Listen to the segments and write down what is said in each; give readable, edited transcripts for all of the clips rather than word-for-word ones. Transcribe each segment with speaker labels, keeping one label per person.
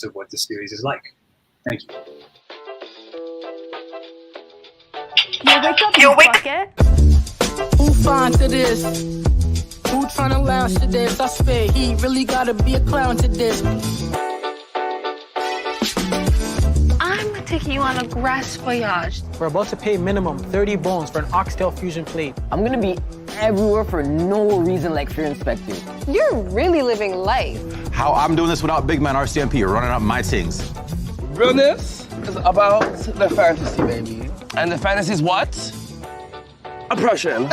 Speaker 1: of what the series is like. Thank you.
Speaker 2: Yo, wake up, you bucket.
Speaker 3: Who fine to this? Who tryna lounge to this? I spit, he really gotta be a clown to this.
Speaker 2: I'm taking you on a grass voyage.
Speaker 4: We're about to pay minimum 30 bones for an oxtail fusion plate.
Speaker 5: I'm gonna be everywhere for no reason like Fear Inspector.
Speaker 6: You're really living life.
Speaker 7: How I'm doing this without big man RCMP running up my things.
Speaker 8: Realness is about the fantasy, baby. And the fantasy is what? Oppression.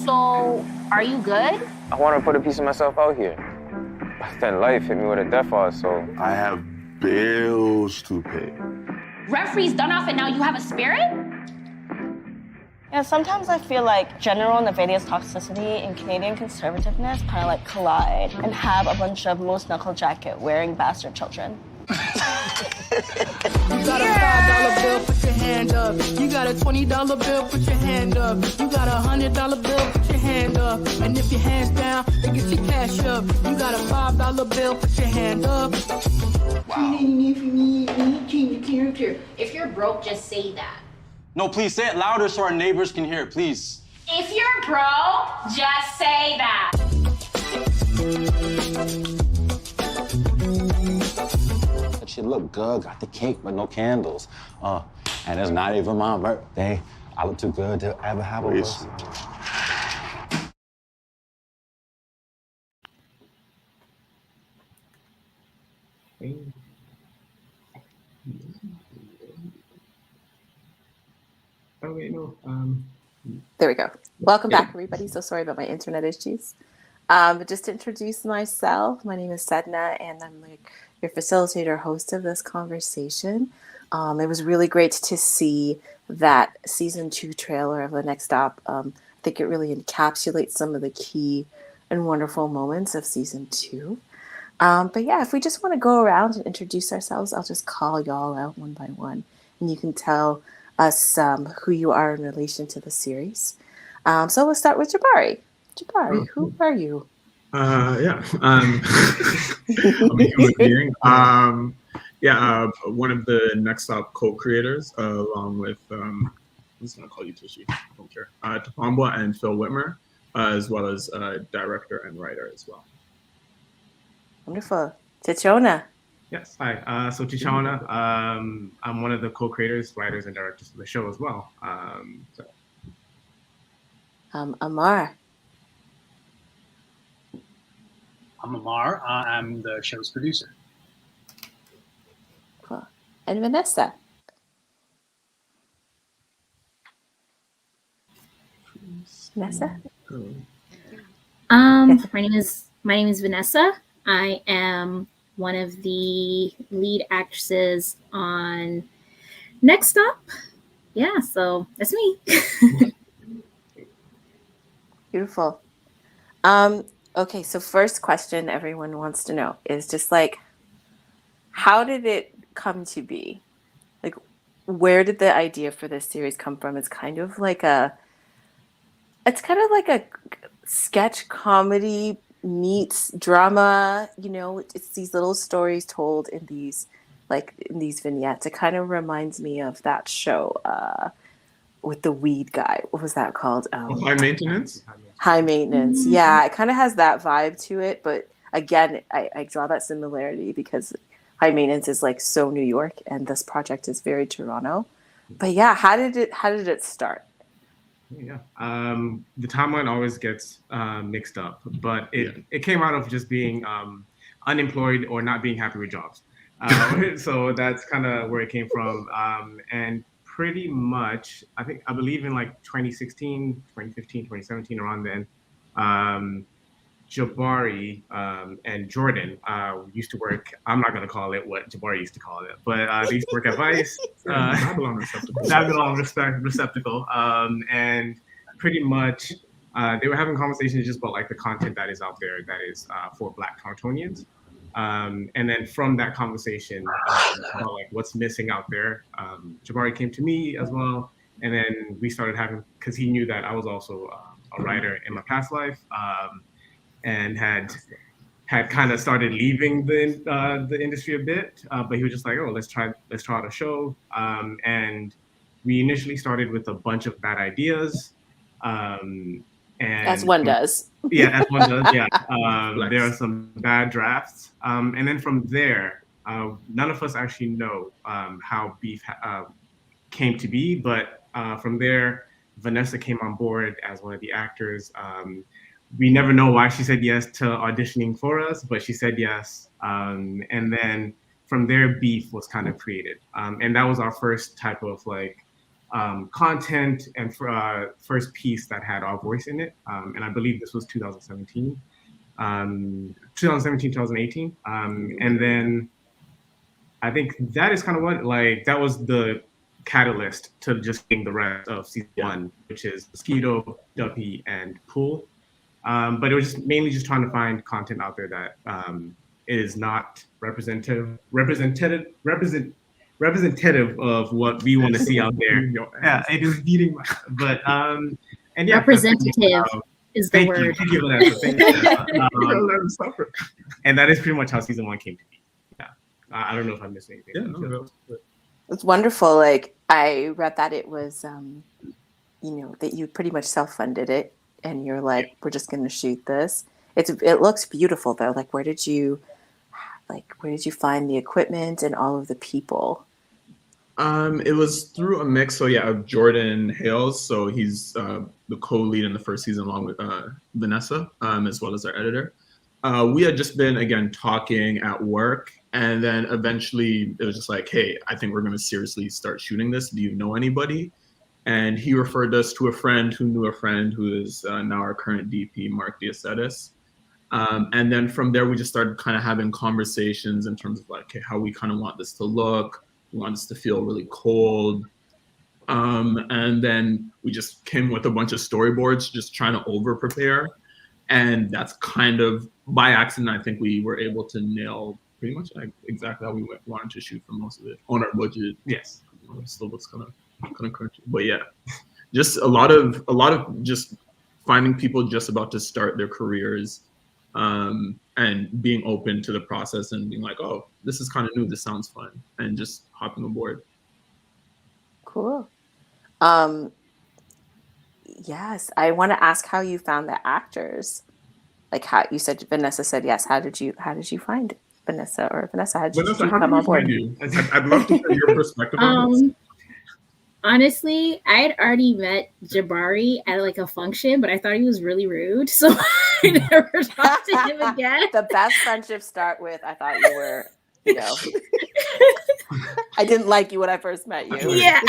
Speaker 2: So, are you good?
Speaker 9: I want to put a piece of myself out here. But then life hit me with a death odds, so...
Speaker 10: I have bills to pay.
Speaker 11: Referee's done off and now you have a spirit?
Speaker 12: Yeah, sometimes I feel like general nefarious toxicity and Canadian conservativeness kind of like collide and have a bunch of moose knuckle jacket wearing bastard children.
Speaker 3: You got a $5 bill, put your hand up. You got a $20 bill, put your hand up. You got a $100 bill, put your hand up. And if your hand's down, then get your cash up. You got a $5 bill, put your hand up.
Speaker 11: Wow. If you're broke, just say that.
Speaker 13: No, please say it louder so our neighbors can hear it, please.
Speaker 11: If you're broke, just say that.
Speaker 7: That shit look good. Got the cake, but no candles. And it's not even my birthday. I look too good to ever have a birthday.
Speaker 14: Oh wait, no. There we go. Welcome back, everybody. So sorry about my internet issues. But just to introduce myself, my name is Sedna, and I'm like your facilitator, host of this conversation. It was really great to see that season 2 trailer of The Next Stop. I think it really encapsulates some of the key and wonderful moments of season 2. But yeah, if we just want to go around and introduce ourselves, I'll just call y'all out one by one, and you can tell us who you are in relation to the series. So let's start with Jabari. Jabari, who are you?
Speaker 15: One of the Next Stop co-creators, along with I'm just gonna call you Tushy, I don't care. Topambwa and Phil Whitmer, as well as director and writer as well.
Speaker 14: Wonderful. Tichona.
Speaker 15: Yes, hi. So Tichona, I'm one of the co-creators, writers, and directors of the show as well.
Speaker 14: Amar.
Speaker 1: I'm Amar. I'm the show's producer.
Speaker 14: Cool. And Vanessa. Vanessa.
Speaker 11: My name is Vanessa. I am one of the lead actresses on Next Stop. Yeah, so that's me.
Speaker 14: Beautiful. Okay, so first question everyone wants to know is just like, how did it come to be? Like, where did the idea for this series come from? It's kind of like a sketch comedy meets drama. You know, it's these little stories told in these vignettes. It kind of reminds me of that show with the weed guy. What was that called?
Speaker 15: High Maintenance?
Speaker 14: High Maintenance. Yeah, it kind of has that vibe to it. But again, I draw that similarity because High Maintenance is like so New York and this project is very Toronto. But yeah, how did it start?
Speaker 15: Yeah, the timeline always gets mixed up, but it came out of just being unemployed or not being happy with jobs. So that's kind of where it came from. And pretty much, I believe in like 2016, 2015, 2017, around then, Jabari and Jordan used to work. I'm not going to call it what Jabari used to call it, but they used to work at Vice. Babylon Receptacle. And pretty much they were having conversations just about like the content that is out there that is for Black Torontonians. And then from that conversation about like what's missing out there, Jabari came to me as well. And then we started having, because he knew that I was also a writer in my past life. And had had kind of started leaving the industry a bit, but he was just like, oh, let's try out a show. And we initially started with a bunch of bad ideas. And
Speaker 14: as one does.
Speaker 15: Yeah, as one does. Yeah, there are some bad drafts, and then from there, none of us actually know how Beef came to be, but from there, Vanessa came on board as one of the actors. We never know why she said yes to auditioning for us, but she said yes. And then from there, Beef was kind of created. And that was our first type of like content and first piece that had our voice in it. And I believe this was 2017, 2018. And then I think that is kind of what, like, that was the catalyst to just getting the rest of season 1, which is Mosquito, Duppy, and Pool. But it was just mainly just trying to find content out there that is not representative of what we want to see out there. Yeah, it is beating my, but and yeah,
Speaker 11: representative is the word.
Speaker 15: Thank you, Vanessa. Thank you. And that is pretty much how season 1 came to be. Yeah, I don't know if I missed anything.
Speaker 10: Yeah, no.
Speaker 14: It's wonderful. Like, I read that it was, that you pretty much self-funded it, and you're like, we're just going to shoot this. It looks beautiful though. Like, where did you find the equipment and all of the people?
Speaker 16: It was through a mix. So yeah, of Jordan Hales. So he's the co-lead in the first season, along with Vanessa, as well as our editor. We had just been, again, talking at work, and then eventually it was just like, hey, I think we're going to seriously start shooting this. Do you know anybody? And he referred us to a friend who knew a friend who is now our current DP, Mark Diacetis. And then from there, we just started kind of having conversations in terms of like, okay, how we kind of want this to look. We want this to feel really cold. And then we just came with a bunch of storyboards, just trying to over prepare. And that's kind of by accident, I think we were able to nail pretty much like exactly how we wanted to shoot for most of it on our budget.
Speaker 15: Yes.
Speaker 16: It still looks kind of crunchy, but yeah, just a lot of just finding people just about to start their careers, and being open to the process and being like, oh, this is kind of new, this sounds fun, and just hopping aboard.
Speaker 14: Cool. Yes, I want to ask how you found the actors. Like, how you said Vanessa said yes. How did you find Vanessa, or Vanessa? How did you come on board?
Speaker 16: I'd love to hear your perspective on this.
Speaker 11: Honestly, I had already met Jabari at like a function, but I thought he was really rude, so I never talked to him again.
Speaker 14: The best friendships start with, I thought you were, I didn't like you when I first met you.
Speaker 11: Yeah.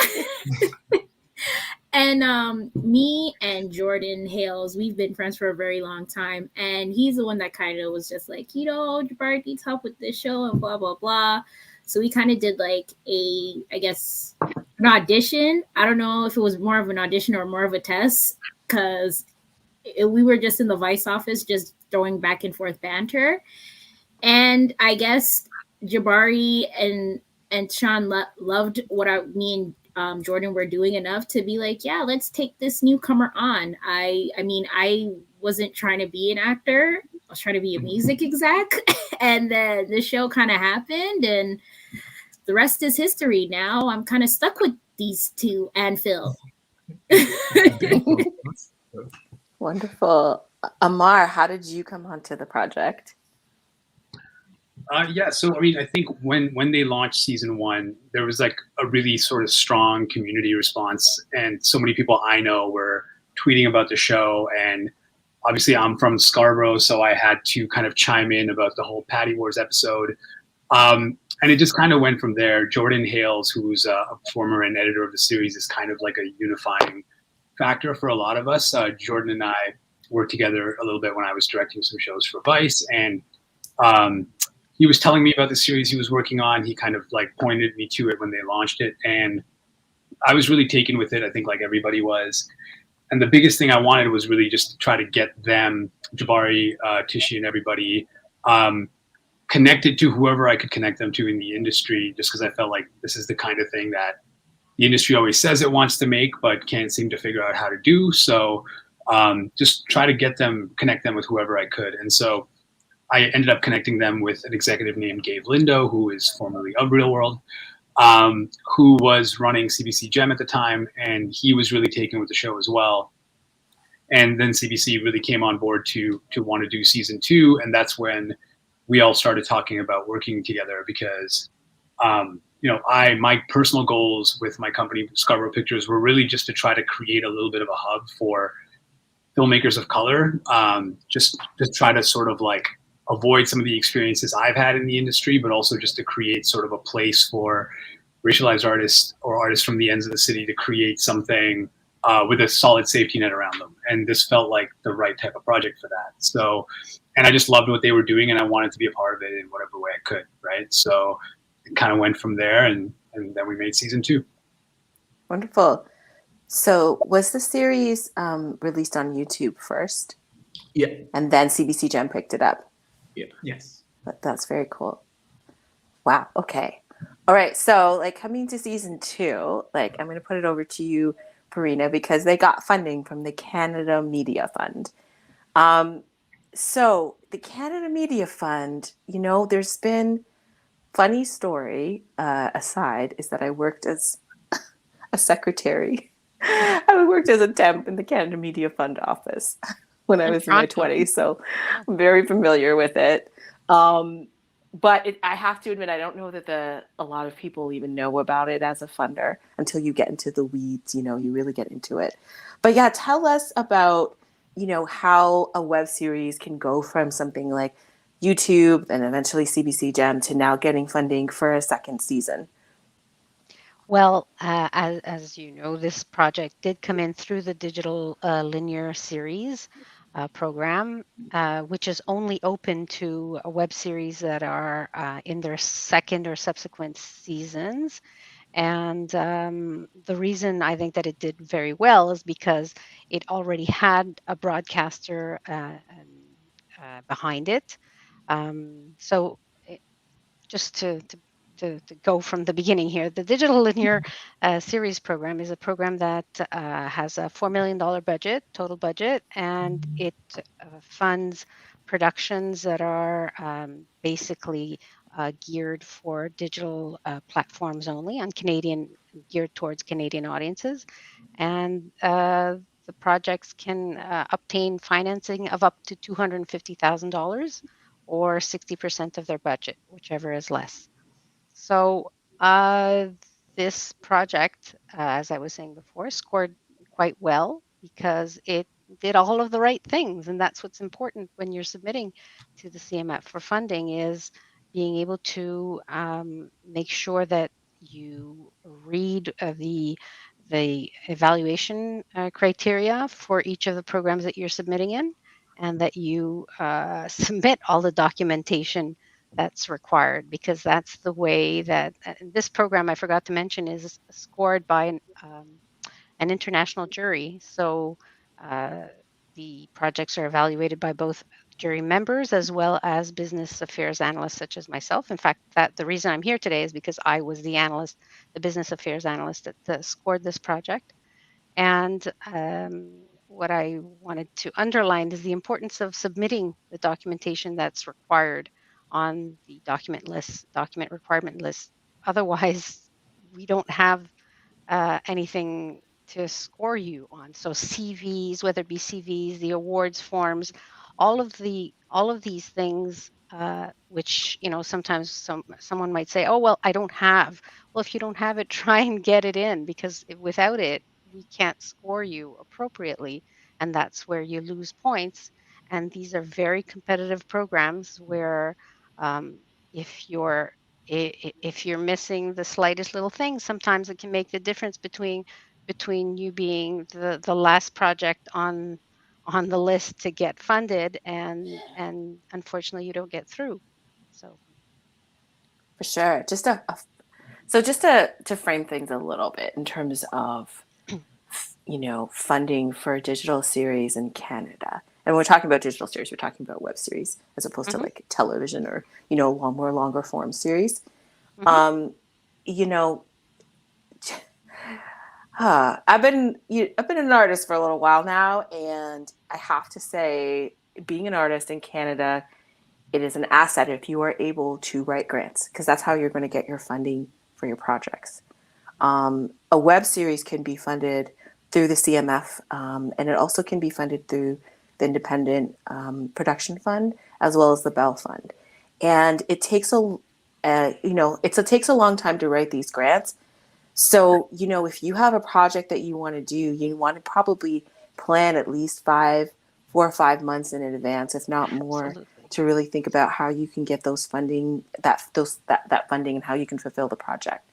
Speaker 11: And me and Jordan Hales, we've been friends for a very long time, and he's the one that kind of was just like, Jabari needs help with this show and blah, blah, blah. So we kind of did like an audition. I don't know if it was more of an audition or more of a test, because we were just in the Vice office, just throwing back and forth banter. And I guess Jabari and Sean loved what me and Jordan were doing enough to be like, yeah, let's take this newcomer on. I mean, I wasn't trying to be an actor. I was trying to be a music exec. And then the show kind of happened, and the rest is history. Now I'm kind of stuck with these two and Phil.
Speaker 14: Wonderful. Amar, how did you come onto the project?
Speaker 1: Yeah, so I mean, I think when they launched season 1, there was like a really sort of strong community response, and so many people I know were tweeting about the show. And obviously, I'm from Scarborough, so I had to kind of chime in about the whole Patty Wars episode, and it just kind of went from there. Jordan Hales, who's a performer and editor of the series, is kind of like a unifying factor for a lot of us. Jordan and I worked together a little bit when I was directing some shows for Vice, and he was telling me about the series he was working on. He kind of like pointed me to it when they launched it, and I was really taken with it. I think like everybody was. And the biggest thing I wanted was really just to try to get them, Jabari, Tishi, and everybody, connected to whoever I could connect them to in the industry, just because I felt like this is the kind of thing that the industry always says it wants to make, but can't seem to figure out how to do. So just try to connect them with whoever I could. And so I ended up connecting them with an executive named Gabe Lindo, who is formerly of Real World, who was running CBC Gem at the time, and he was really taken with the show as well. And then CBC really came on board to want to do season 2, and that's when we all started talking about working together because, my personal goals with my company, Scarborough Pictures, were really just to try to create a little bit of a hub for filmmakers of color, just to try to sort of like avoid some of the experiences I've had in the industry, but also just to create sort of a place for racialized artists or artists from the ends of the city to create something with a solid safety net around them. And this felt like the right type of project for that. So, and I just loved what they were doing, and I wanted to be a part of it in whatever way I could, right? So it kind of went from there, and then we made season 2.
Speaker 14: Wonderful. So was the series released on YouTube first?
Speaker 16: Yeah.
Speaker 14: And then CBC Gem picked it up?
Speaker 16: Yeah. Yes.
Speaker 14: That's very cool. Wow. Okay. All right. So like coming to season 2, like I'm going to put it over to you, Parina, because they got funding from the Canada Media Fund. So the Canada Media Fund, there's been funny story aside is that I worked as a secretary. I worked as a temp in the Canada Media Fund office when I was in my 20s, so I'm very familiar with it. But I have to admit, I don't know that a lot of people even know about it as a funder until you get into the weeds, you really get into it. But yeah, tell us about, how a web series can go from something like YouTube and eventually CBC Gem to now getting funding for a second season.
Speaker 17: Well, as you know, this project did come in through the digital linear series program, which is only open to web series that are in their second or subsequent seasons. And the reason I think that it did very well is because it already had a broadcaster behind it. So just to go from the beginning here, the digital linear series program is a program that has a $4 million total budget, and it funds productions that are basically geared for digital platforms only, geared towards Canadian audiences. And the projects can obtain financing of up to $250,000 or 60% of their budget, whichever is less. So this project, as I was saying before, scored quite well because it did all of the right things. And that's what's important when you're submitting to the CMF for funding, is being able to make sure that you read the evaluation criteria for each of the programs that you're submitting in, and that you submit all the documentation that's required, because that's the way that this program, I forgot to mention, is scored by an international jury. So the projects are evaluated by both jury members as well as business affairs analysts such as myself. In fact, the reason I'm here today is because I was the business affairs analyst that scored this project. And what I wanted to underline is the importance of submitting the documentation that's required on the document requirement list. Otherwise, we don't have anything to score you on. So CVs, whether it be CVs, the awards forms, all of these things, which sometimes someone might say, oh well, I don't have. Well, if you don't have it, try and get it in, because without it, we can't score you appropriately, and that's where you lose points. And these are very competitive programs where if you're missing the slightest little thing, sometimes it can make the difference between you being the last project on the list to get funded, and unfortunately you don't get through. So
Speaker 14: for sure, just to frame things a little bit in terms of funding for digital series in Canada. And when we're talking about digital series, we're talking about web series as opposed to like television or, more longer form series. I've been an artist for a little while now, and I have to say, being an artist in Canada it is an asset if you are able to write grants, because that's how you're going to get your funding for your projects. A web series can be funded through the CMF, and it also can be funded through the Independent Production Fund as well as the Bell Fund. And it takes takes a long time to write these grants. So, if you have a project that you want to do, you want to probably plan at least 4 or 5 months in advance, if not more,
Speaker 17: Absolutely.
Speaker 14: to really think about how you can get those funding, that funding, and how you can fulfill the project.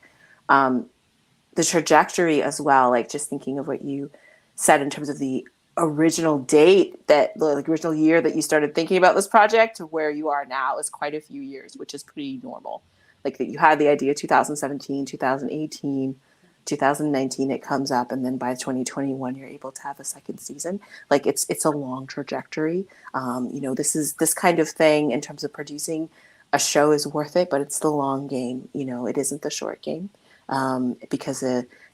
Speaker 14: The trajectory as well, like just thinking of what you said in terms of the original date, that the original year that you started thinking about this project to where you are now is quite a few years, which is pretty normal. Like that you had the idea 2017, 2018, 2019, it comes up, and then by 2021 you're able to have a second season. Like it's a long trajectory. This kind of thing in terms of producing a show is worth it, but it's the long game. It isn't the short game. Because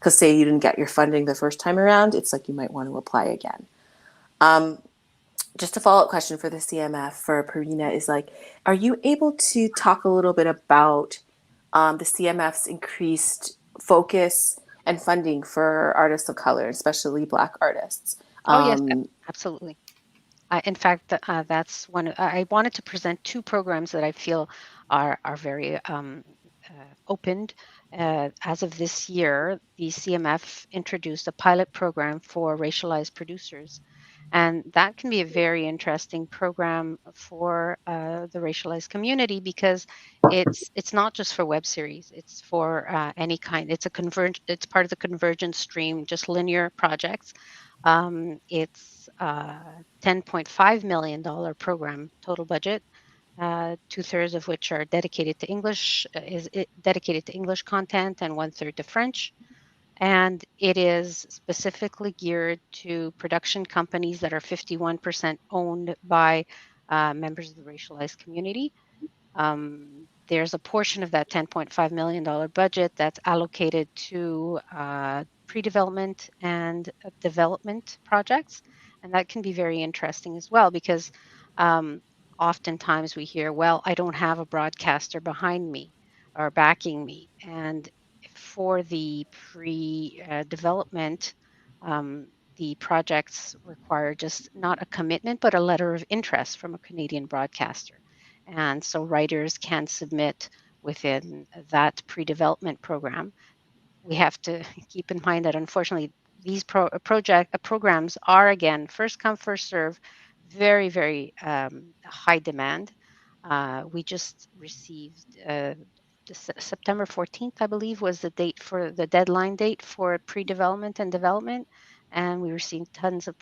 Speaker 14: say you didn't get your funding the first time around, it's like you might want to apply again. Just a follow-up question for the CMF for Parina is like, are you able to talk a little bit about the CMF's increased focus and funding for artists of color, especially Black artists?
Speaker 17: Yes, absolutely. In fact, that's one. I wanted to present two programs that I feel are very opened. As of this year, the CMF introduced a pilot program for racialized producers, and that can be a very interesting program for the racialized community because it's not just for web series; it's for any kind. It's It's part of the convergence stream, just linear projects. It's $10.5 million program total budget, 2/3 of which are dedicated to English, dedicated to English content, and 1/3 to French. And it is specifically geared to production companies that are 51% owned by members of the racialized community. There's a portion of that $10.5 million budget that's allocated to pre-development and development projects. And that can be very interesting as well because oftentimes we hear, well, I don't have a broadcaster behind me or backing me. And for the pre-development, the projects require just not a commitment, but a letter of interest from a Canadian broadcaster. And so writers can submit within that pre-development program. We have to keep in mind that unfortunately these programs are again first come first serve, very very high demand. We just received September 14th, I believe, was the date for the deadline date for pre-development and development, and we received tons of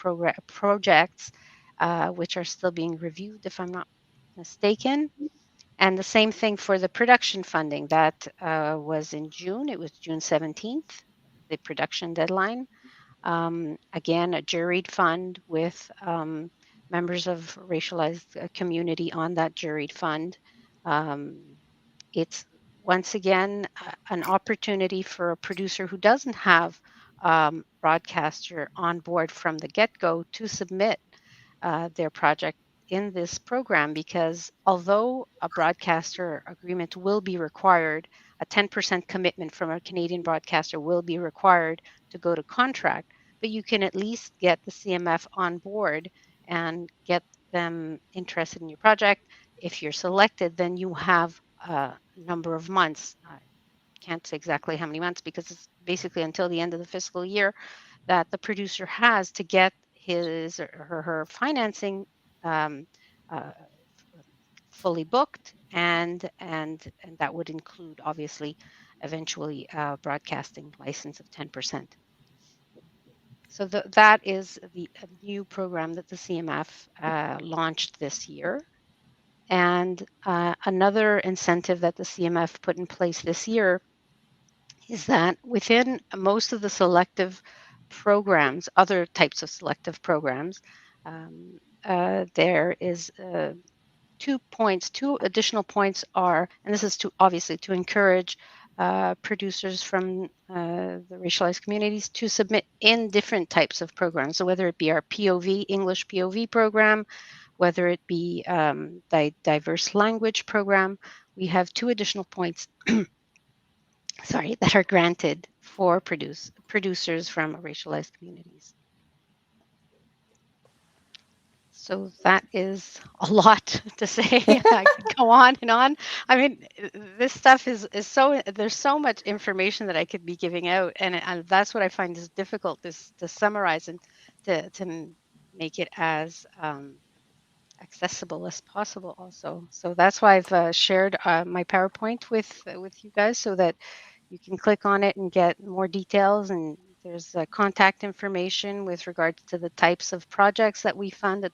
Speaker 17: projects which are still being reviewed, if I'm not mistaken. And the same thing for the production funding. That was in June. It was June 17th, the production deadline. Again, a juried fund with members of racialized community on that juried fund. It's once again an opportunity for a producer who doesn't have broadcaster on board from the get-go to submit their project in this program, because although a broadcaster agreement will be required, a 10% commitment from a Canadian broadcaster will be required to go to contract, but you can at least get the CMF on board and get them interested in your project. If you're selected, then you have a number of months. I can't say exactly how many months because it's basically until the end of the fiscal year that the producer has to get his or her financing um, uh, fully booked, and that would include obviously eventually broadcasting license of 10%. So that is a new program that the CMF launched this year. And another incentive that the CMF put in place this year is that within most of the selective programs, other types of selective programs, there is 2 additional points are, and this is to obviously to encourage producers from the racialized communities to submit in different types of programs. So whether it be our POV, English POV program, whether it be diverse language program. We have 2 additional points, sorry, that are granted for producers from racialized communities. So that is a lot to say. I could go on and on. I mean, this stuff is so, there's so much information that I could be giving out, and that's what I find is difficult, is to summarize and to make it as accessible as possible also. So that's why I've shared my PowerPoint with you guys, so that you can click on it and get more details, and there's contact information with regards to the types of projects that we fund,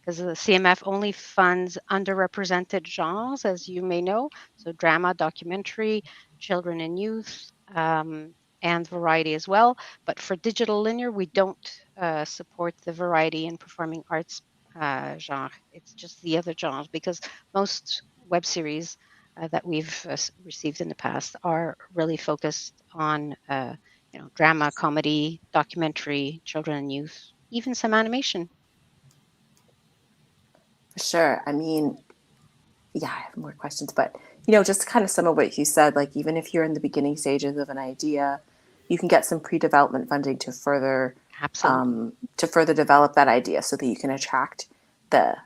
Speaker 17: because the CMF only funds underrepresented genres, as you may know, so drama, documentary, children and youth, and variety as well. But for digital linear, we don't support the variety and performing arts genre. It's just the other genres, because most web series that we've received in the past are really focused on drama, comedy, documentary, children and youth, even some animation.
Speaker 14: For sure. I mean, yeah, I have more questions, but just to kind of sum up what you said, like even if you're in the beginning stages of an idea, you can get some pre-development funding to further develop that idea, so that you can attract the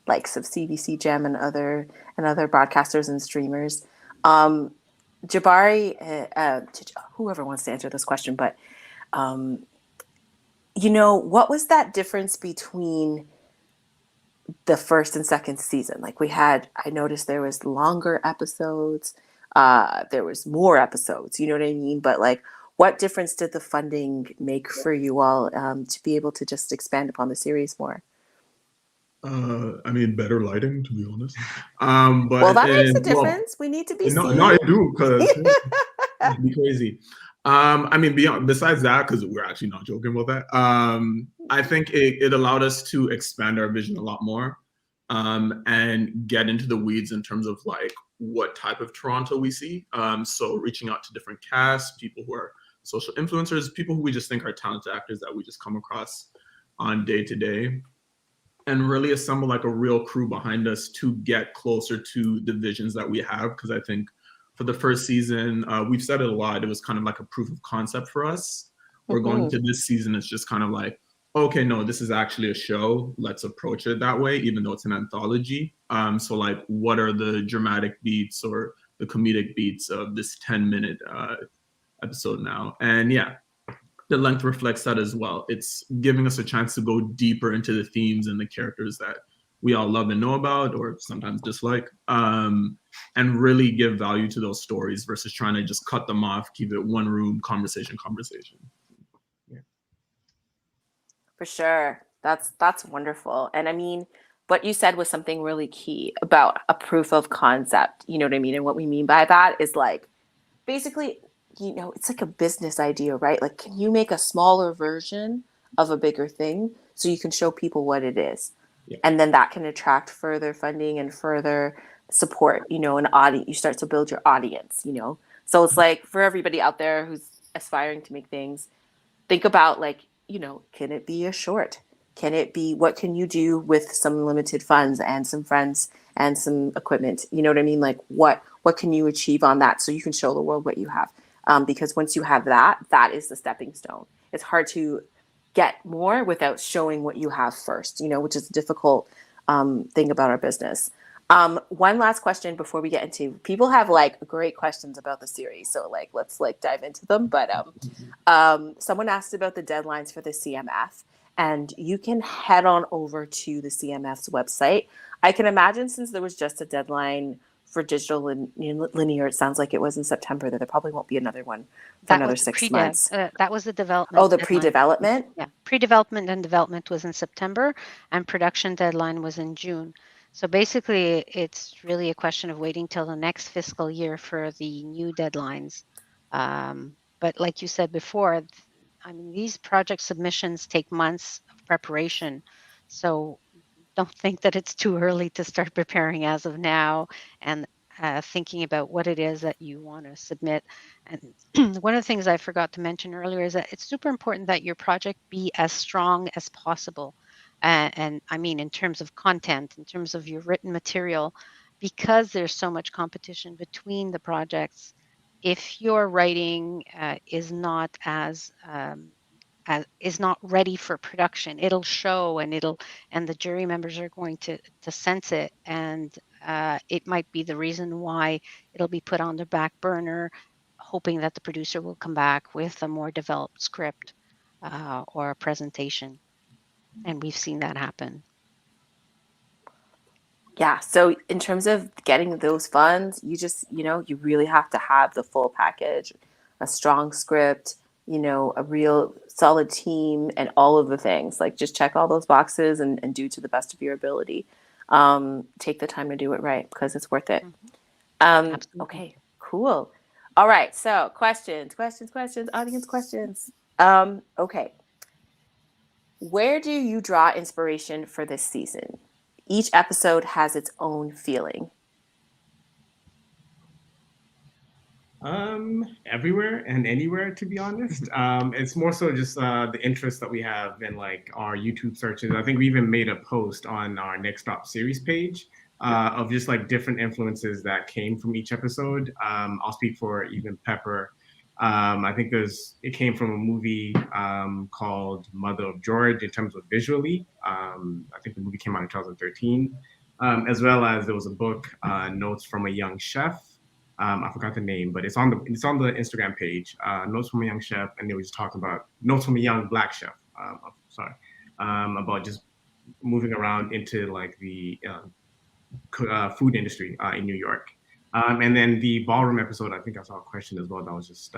Speaker 14: likes of CBC Gem and other broadcasters and streamers. Jabari, whoever wants to answer this question, but what was that difference between the first and second season? Like I noticed there was longer episodes, there was more episodes, you know what I mean? But like, what difference did the funding make for you all to be able to just expand upon the series more?
Speaker 16: I mean, better lighting, to be honest.
Speaker 14: But that makes a difference. We need to be seen.
Speaker 16: No, I do, because it'd be crazy. I mean, besides that, because we're actually not joking about that. I think it allowed us to expand our vision a lot more, and get into the weeds in terms of like what type of Toronto we see. So reaching out to different casts, people who are social influencers, people who we just think are talented actors that we just come across on day to day, and really assemble like a real crew behind us to get closer to the visions that we have. Because I think for the first season, we've said it a lot, it was kind of like a proof of concept for us. We're going to this season, it's just kind of like, okay, no, this is actually a show. Let's approach it that way, even though it's an anthology. So like, what are the dramatic beats or the comedic beats of this 10-minute episode now? And yeah, the length reflects that as well. It's giving us a chance to go deeper into the themes and the characters that we all love and know about, or sometimes dislike, and really give value to those stories versus trying to just cut them off, keep it one room, conversation.
Speaker 14: Yeah. For sure. That's wonderful. And I mean, what you said was something really key about a proof of concept. You know what I mean? And what we mean by that is like, basically, it's like a business idea, right? Like, can you make a smaller version of a bigger thing so you can show people what it is? Yeah. And then that can attract further funding and further support, an audience. You start to build your audience, So it's like, for everybody out there who's aspiring to make things, think about like, can it be a short? Can it be, what can you do with some limited funds and some friends and some equipment? You know what I mean? Like, what can you achieve on that so you can show the world what you have? Because once you have that is the stepping stone. It's hard to get more without showing what you have first, which is a difficult thing about our business. One last question before we get into, people have like great questions about the series. So like, let's like dive into them. But someone asked about the deadlines for the CMF, and you can head on over to the CMF's website. I can imagine, since there was just a deadline for digital linear, it sounds like it was in September, that there probably won't be another one for another 6 months.
Speaker 17: That was the development.
Speaker 14: Oh, the
Speaker 17: deadline.
Speaker 14: pre-development?
Speaker 17: Yeah, pre-development and development was in September, and production deadline was in June. So basically, it's really a question of waiting till the next fiscal year for the new deadlines. But like you said before, I mean, these project submissions take months of preparation. So don't think that it's too early to start preparing as of now, and thinking about what it is that you want to submit. And one of the things I forgot to mention earlier is that it's super important that your project be as strong as possible. and I mean in terms of content, in terms of your written material, because there's so much competition between the projects. If your writing is not ready for production, it'll show, and the jury members are going to sense it, and it might be the reason why it'll be put on the back burner, hoping that the producer will come back with a more developed script or a presentation. And we've seen that happen.
Speaker 14: Yeah. So in terms of getting those funds, you really have to have the full package, a strong script, a real solid team, and all of the things. Like, just check all those boxes and do to the best of your ability. Take the time to do it right, because it's worth it. Okay, cool. All right. So questions, audience questions. Okay. Where do you draw inspiration for this season? Each episode has its own feeling.
Speaker 15: Everywhere and anywhere, to be honest. It's more so just the interest that we have in like our YouTube searches. I think we even made a post on our Next Stop series page of just like different influences that came from each episode. I'll speak for even Pepper. I think it came from a movie called Mother of George in terms of visually. I think the movie came out in 2013, as well as there was a book, Notes from a Young Chef. I forgot the name, but it's on the Instagram page, Notes from a Young Chef, and they were just talking about Notes from a Young Black Chef. About just moving around into like the food industry in New York. And then the ballroom episode, I think I saw a question as well that was just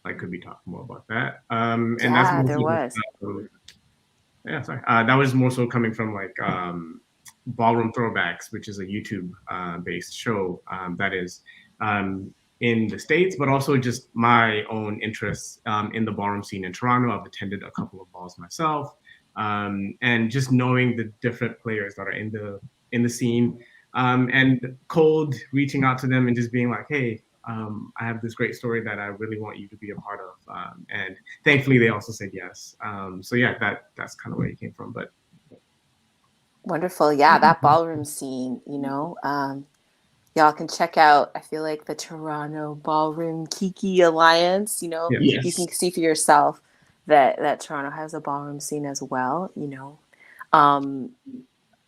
Speaker 15: could we talk more about that?
Speaker 14: There was.
Speaker 15: That was more so coming from like Ballroom Throwbacks, which is a YouTube based show that is in the States, but also just my own interests in the ballroom scene in Toronto. I've attended a couple of balls myself, and just knowing the different players that are in the scene. And cold reaching out to them and just being like, hey, I have this great story that I really want you to be a part of. And thankfully they also said yes. So yeah, that's kind of where it came from. But
Speaker 14: wonderful. Yeah, that ballroom scene, y'all can check out, I feel like, the Toronto Ballroom Kiki Alliance.
Speaker 15: Yes.
Speaker 14: You can see for yourself that Toronto has a ballroom scene as well.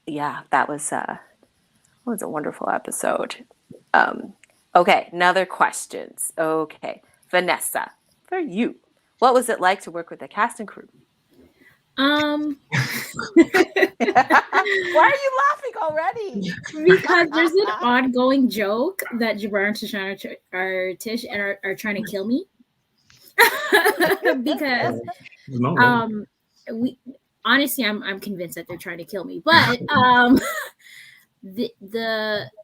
Speaker 14: Yeah, that was a wonderful episode. Okay, another questions. Okay, Vanessa, for you, what was it like to work with the cast and crew?
Speaker 11: Why
Speaker 14: are you laughing already?
Speaker 11: Because there's an ongoing joke that Jabbar and Tishana are trying to kill me. Because honestly, I'm convinced that they're trying to kill me. But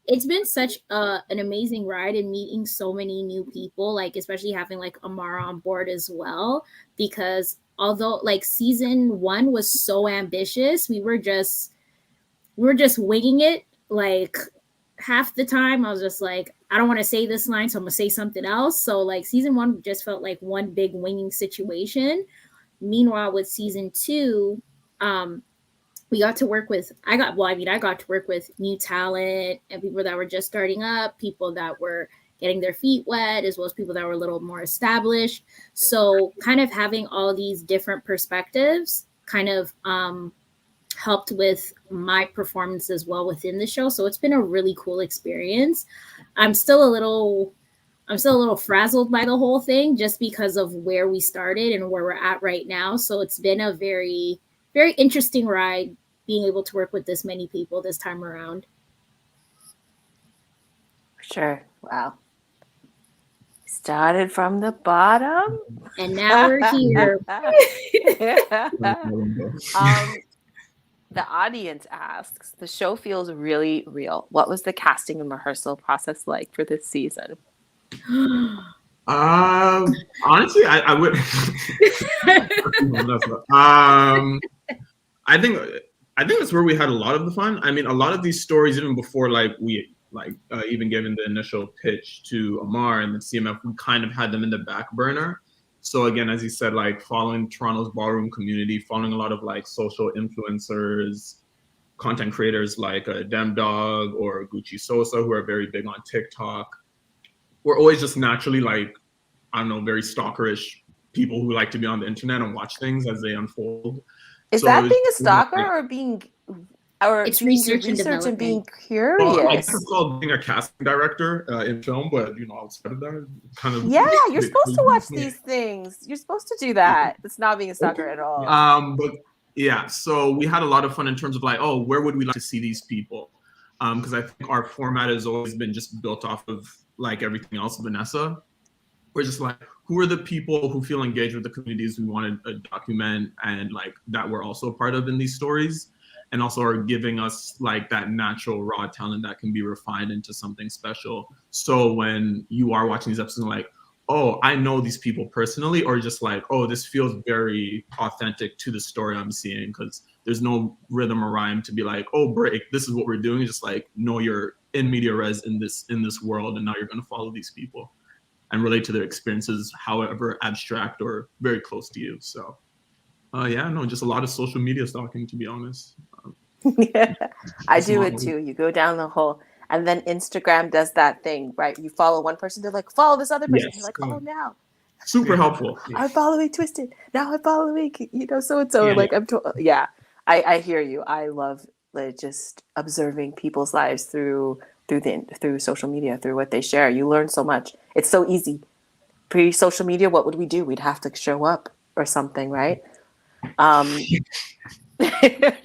Speaker 11: it's been such an amazing ride and meeting so many new people, like especially having like Amara on board as well, because although like season 1 was so ambitious, we were just winging it. Like half the time I was just like, I don't want to say this line, so I'm gonna say something else. So like season 1 just felt like one big winging situation. Meanwhile, with season 2, we got to work with, I got to work with new talent and people that were just starting up, people that were getting their feet wet, as well as people that were a little more established. So kind of having all these different perspectives kind of helped with my performance as well within the show. So it's been a really cool experience. I'm still a little frazzled by the whole thing just because of where we started and where we're at right now. So it's been a very, very interesting ride being able to work with this many people this time around.
Speaker 14: Sure. Wow. Started from the bottom.
Speaker 11: And now we're here.
Speaker 14: The audience asks, the show feels really real. What was the casting and rehearsal process like for this season?
Speaker 16: Honestly, I would. I think that's where we had a lot of the fun. I mean, a lot of these stories, even before even given the initial pitch to Amar and the CMF, we kind of had them in the back burner. So again, as you said, like following Toronto's ballroom community, following a lot of like social influencers, content creators like Dem Dog or Gucci Sosa, who are very big on TikTok. We're always just naturally like, I don't know, very stalkerish people who like to be on the internet and watch things as they unfold.
Speaker 14: Is that being a stalker or being, or
Speaker 11: it's
Speaker 14: doing
Speaker 11: research
Speaker 14: your research and being
Speaker 11: development.
Speaker 14: curious?
Speaker 16: Well, I guess it's called being a casting director in film, but you know, outside of that, kind of.
Speaker 14: Yeah, you're supposed to watch these things. You're supposed to do that. It's not being a stalker at all.
Speaker 16: But yeah, so we had a lot of fun in terms of like, oh, where would we like to see these people? Because I think our format has always been just built off of like everything else, Vanessa. We're just like, who are the people who feel engaged with the communities we want to document and like that we're also a part of in these stories, and also are giving us like that natural raw talent that can be refined into something special. So when you are watching these episodes, like, oh, I know these people personally, or just like, oh, this feels very authentic to the story I'm seeing, because there's no rhythm or rhyme to be like, oh, break, this is what we're doing. Just like, no, you're in media res in this world, and now you're going to follow these people and relate to their experiences, however abstract or very close to you. So yeah, no, just a lot of social media stalking, to be honest.
Speaker 14: I do it too. You go down the hole, and then Instagram does that thing, right? You follow one person, they're like, follow this other person.
Speaker 16: Yes.
Speaker 14: You're like, oh, now.
Speaker 16: Super helpful.
Speaker 14: I'm following Twisted. Now I'm following, so-and-so.
Speaker 16: Yeah.
Speaker 14: Like, I hear you. I love like just observing people's lives through social media, through what they share. You learn so much. It's so easy. Pre-social media, what would we do? We'd have to show up or something, right? You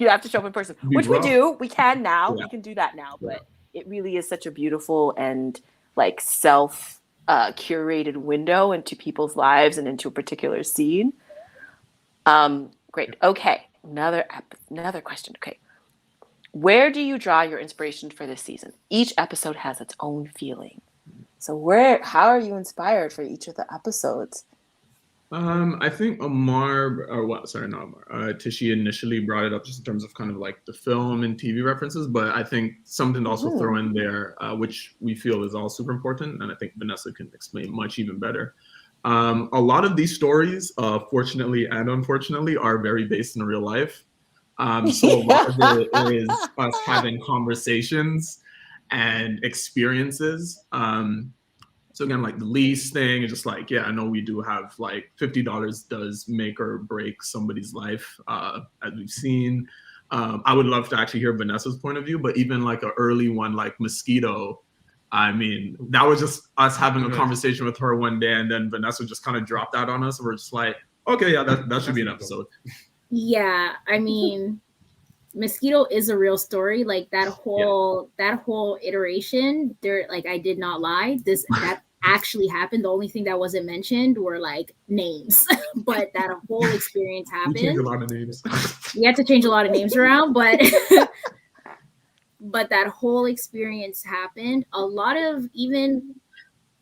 Speaker 14: have to show up in person, which we do. We can now. We can do that now, but it really is such a beautiful and like self curated window into people's lives and into a particular scene. Great. Okay. Another question. Okay. Where do you draw your inspiration for this season? Each episode has its own feeling. So how are you inspired for each of the episodes?
Speaker 16: I think Tishy initially brought it up just in terms of kind of like the film and TV references, but I think something to also throw in there, which we feel is all super important, and I think Vanessa can explain much even better. A lot of these stories, fortunately and unfortunately, are very based in real life. So a lot of it is us having conversations and experiences. So again, like the lease thing is just like, yeah, I know we do have like $50 does make or break somebody's life, as we've seen. I would love to actually hear Vanessa's point of view, but even like an early one like Mosquito, I mean, that was just us having a conversation with her one day, and then Vanessa just kind of dropped that on us. And we're just like, okay, yeah, that should be an episode.
Speaker 11: Yeah, I mean, Mosquito is a real story. Like that whole iteration, there, like, I did not lie. That actually happened. The only thing that wasn't mentioned were like names, but that whole experience happened.
Speaker 16: We changed a lot of names.
Speaker 11: We had to change a lot of names around, but but that whole experience happened. A lot of even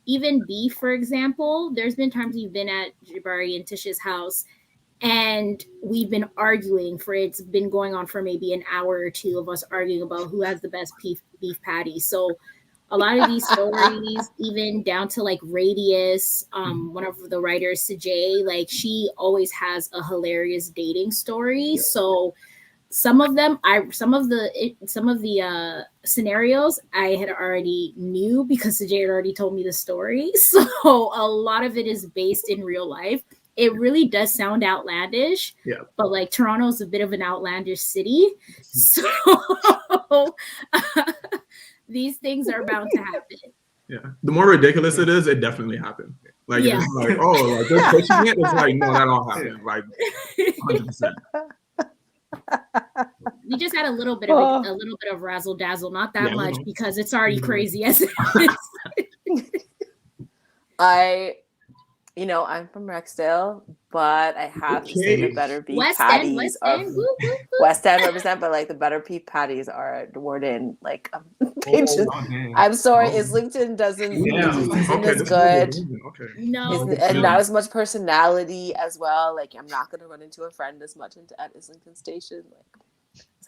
Speaker 11: Beef, for example, there's been times we've been at Jabari and Tish's house, and we've been arguing it's been going on for maybe an hour or two of us arguing about who has the best beef patty. So a lot of these stories, even down to like Radius, one of the writers, Sajay, like she always has a hilarious dating story. So some of the scenarios I had already knew because Sajay had already told me the story. So a lot of it is based in real life. It really does sound outlandish, but like Toronto's a bit of an outlandish city. So these things are bound to happen.
Speaker 16: Yeah. The more ridiculous it is, it definitely happened. Like, it's like, oh, like they're pushing it. It's like, no, that all happened. Like 100%.
Speaker 11: We just had a little bit of razzle dazzle, not that much because it's already crazy as it is.
Speaker 14: I'm from Rexdale, but I have to say the better beef patties are West End represent, but like the better beef patties are Warden. Like I'm sorry, Islington isn't as good.
Speaker 11: No,
Speaker 14: and not as much personality as well. Like I'm not gonna run into a friend as much at Islington Station. Like,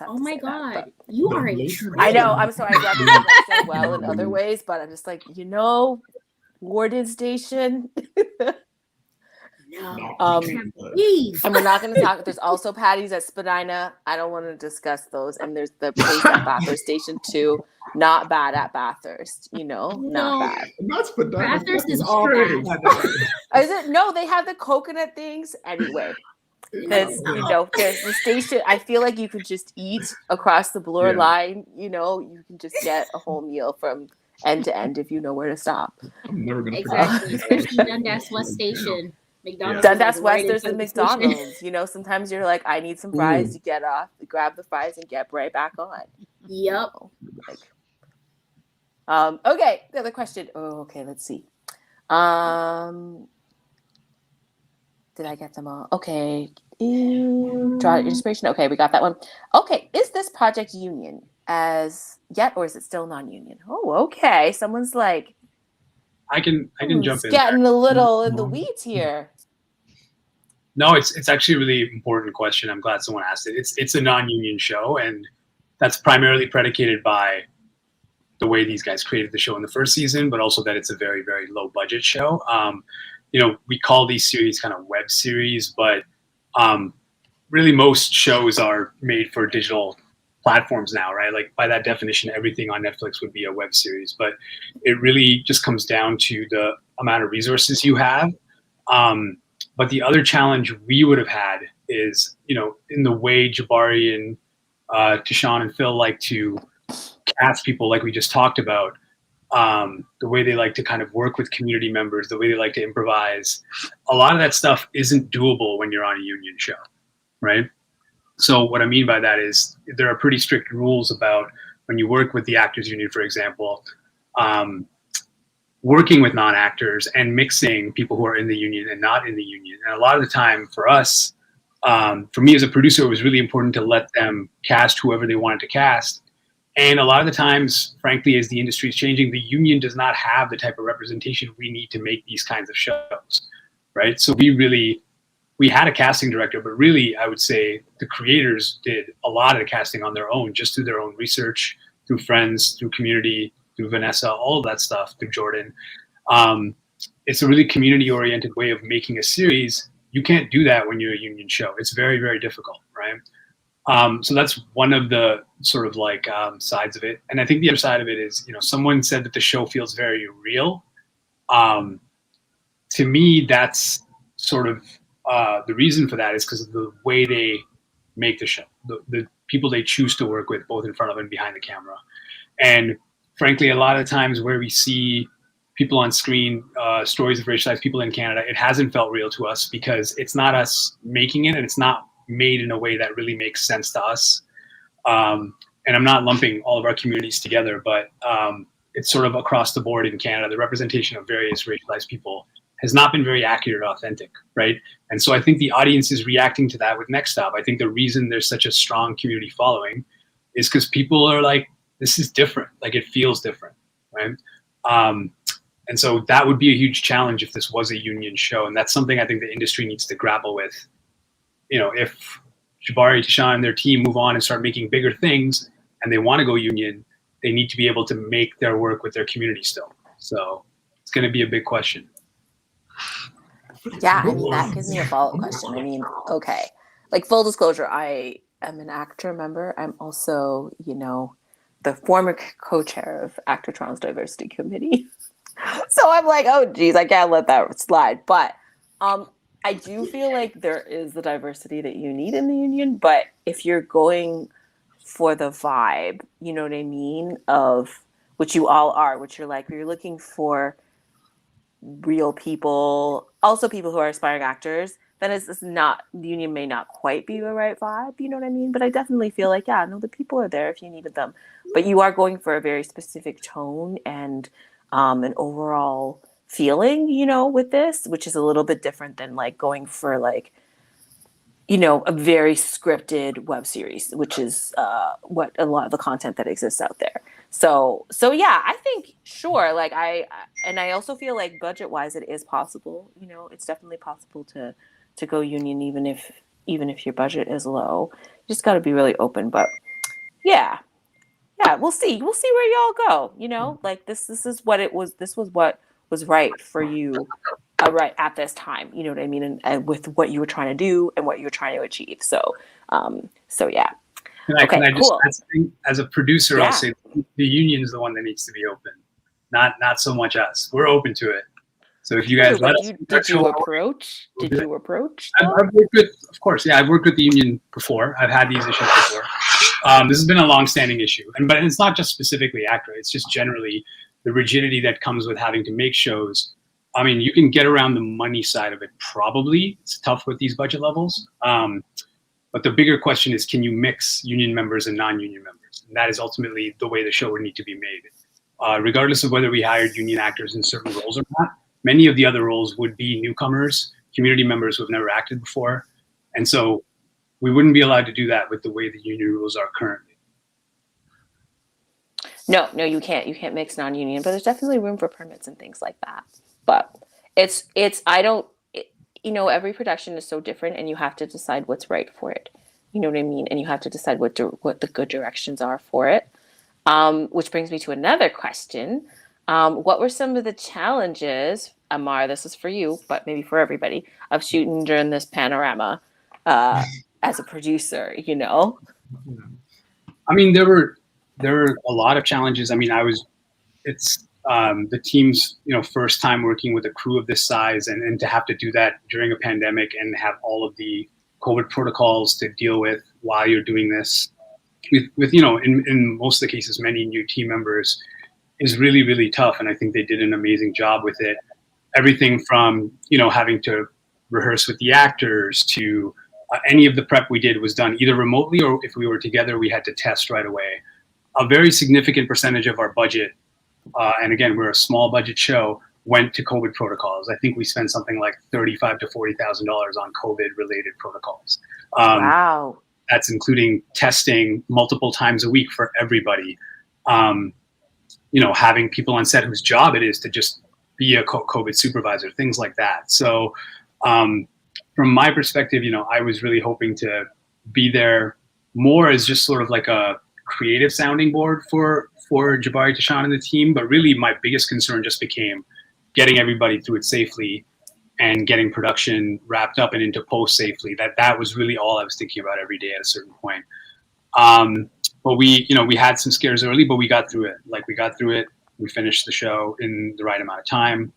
Speaker 11: oh my god, you are a traitor.
Speaker 14: I know. I'm sorry. I represent so well in other ways, but I'm just like, Warden Station.
Speaker 11: No.
Speaker 14: And we're not going to talk. There's also patties at Spadina. I don't want to discuss those. And there's the place at Bathurst Station too. Not bad at Bathurst, not bad.
Speaker 16: Not Spadina.
Speaker 11: Bathurst is all bad.
Speaker 14: Is it? No, they have the coconut things anyway. There's the station. I feel like you could just eat across the Bloor line. You can just get a whole meal from end to end if you know where to stop.
Speaker 16: I'm never gonna
Speaker 11: Exactly, especially Dundas West Station. McDonald's.
Speaker 14: Dundas West, there's the McDonald's. Sometimes you're like, I need some fries. You get off, you grab the fries, and get right back on.
Speaker 11: Yep.
Speaker 14: Okay, the other question. Oh, okay, let's see. Did I get them all? Okay. Draw inspiration. Okay, we got that one. Okay, is this project union as yet, or is it still non-union? Oh, okay. Someone's like,
Speaker 1: I can jump in.
Speaker 14: Getting a little in the weeds here.
Speaker 1: No, it's actually a really important question. I'm glad someone asked it. It's a non-union show, and that's primarily predicated by the way these guys created the show in the first season, but also that it's a very, very low budget show. We call these series kind of web series, but really most shows are made for digital platforms now, right? Like by that definition, everything on Netflix would be a web series, but it really just comes down to the amount of resources you have. But the other challenge we would have had is, in the way Jabari and Tishawn and Phil like to cast people, like we just talked about, the way they like to kind of work with community members, the way they like to improvise, a lot of that stuff isn't doable when you're on a union show, right? So what I mean by that is there are pretty strict rules about when you work with the actors union, for example, working with non-actors and mixing people who are in the union and not in the union. And a lot of the time for us, for me as a producer, it was really important to let them cast whoever they wanted to cast. And a lot of the times, frankly, as the industry is changing, the union does not have the type of representation we need to make these kinds of shows, right? So we had a casting director, but really, I would say the creators did a lot of the casting on their own, just through their own research, through friends, through community, through Vanessa, all of that stuff, through Jordan. It's a really community-oriented way of making a series. You can't do that when you're a union show. It's very, very difficult, right? So that's one of the sort of like sides of it. And I think the other side of it is, someone said that the show feels very real. To me, that's sort of the reason for that is because of the way they make the show, the people they choose to work with, both in front of and behind the camera. And frankly, a lot of times where we see people on screen, stories of racialized people in Canada, it hasn't felt real to us because it's not us making it and it's not made in a way that really makes sense to us. And I'm not lumping all of our communities together, but it's sort of across the board in Canada. The representation of various racialized people has not been very accurate or authentic, right? And so I think the audience is reacting to that with Next Stop. I think the reason there's such a strong community following is because people are like, this is different. Like it feels different, right? And so that would be a huge challenge if this was a union show. And that's something I think the industry needs to grapple with. If Jabari, Tishawn, and their team move on and start making bigger things and they want to go union, they need to be able to make their work with their community still. So it's going to be a big question.
Speaker 14: Yeah, that gives me a follow-up question. Okay. Like full disclosure, I am an actor member. I'm also, the former co-chair of Actor Toronto's Diversity Committee. So I'm like, oh geez, I can't let that slide. But I do feel like there is the diversity that you need in the union, but if you're going for the vibe, you know what I mean, of which you all are, which you're like, you're looking for real people, also people who are aspiring actors, then it's not, the union may not quite be the right vibe, you know what I mean? But I definitely feel like, the people are there if you needed them, but you are going for a very specific tone and an overall feeling, with this, which is a little bit different than like going for like, a very scripted web series, which is what a lot of the content that exists out there. So yeah, I think sure. Like I also feel like budget wise, it is possible. It's definitely possible to go union even if your budget is low. You just got to be really open. But yeah, we'll see. We'll see where y'all go. Like this is what it was. This was what was right for you right at this time, you know what I mean, and with what you were trying to do and what you were trying to achieve. So yeah.
Speaker 1: Can I just
Speaker 14: cool.
Speaker 1: add something? As a producer,
Speaker 14: Yeah.
Speaker 1: I'll say the union is the one that needs to be open, not so much us. We're open to it. So if you guys let us,
Speaker 14: did you approach? Did you approach?
Speaker 1: I've worked with, of course, yeah, I've worked with the union before. I've had these issues before. This has been a long-standing issue, but it's not just specifically ACTRA. It's just generally the rigidity that comes with having to make shows. I mean, you can get around the money side of it. Probably it's tough with these budget levels. But the bigger question is, can you mix union members and non-union members? And that is ultimately the way the show would need to be made. Regardless of whether we hired union actors in certain roles or not, many of the other roles would be newcomers, community members who have never acted before. And so we wouldn't be allowed to do that with the way the union rules are currently.
Speaker 14: No, you can't. You can't mix non-union, but there's definitely room for permits and things like that. But every production is so different, and you have to decide what's right for it. You know what I mean? And you have to decide what the good directions are for it. Which brings me to another question. What were some of the challenges, Amar, this is for you, but maybe for everybody, of shooting during this panorama as a producer, you know?
Speaker 1: I mean, there were a lot of challenges. I mean, it's the team's, first time working with a crew of this size, and to have to do that during a pandemic and have all of the COVID protocols to deal with while you're doing this with in most of the cases, many new team members, is really, really tough. And I think they did an amazing job with it. Everything from, having to rehearse with the actors to any of the prep we did was done either remotely, or if we were together, we had to test right away. A very significant percentage of our budget, and again, we're a small budget show, went to COVID protocols. I think we spent something like $35,000 to $40,000 on COVID related protocols.
Speaker 14: Wow.
Speaker 1: That's including testing multiple times a week for everybody. Having people on set whose job it is to just be a COVID supervisor, things like that. So from my perspective, I was really hoping to be there more as just sort of like a creative sounding board for Jabari, Tashawn, and the team. But really my biggest concern just became getting everybody through it safely and getting production wrapped up and into post safely. That was really all I was thinking about every day at a certain point. But we had some scares early, but we got through it. We finished the show in the right amount of time.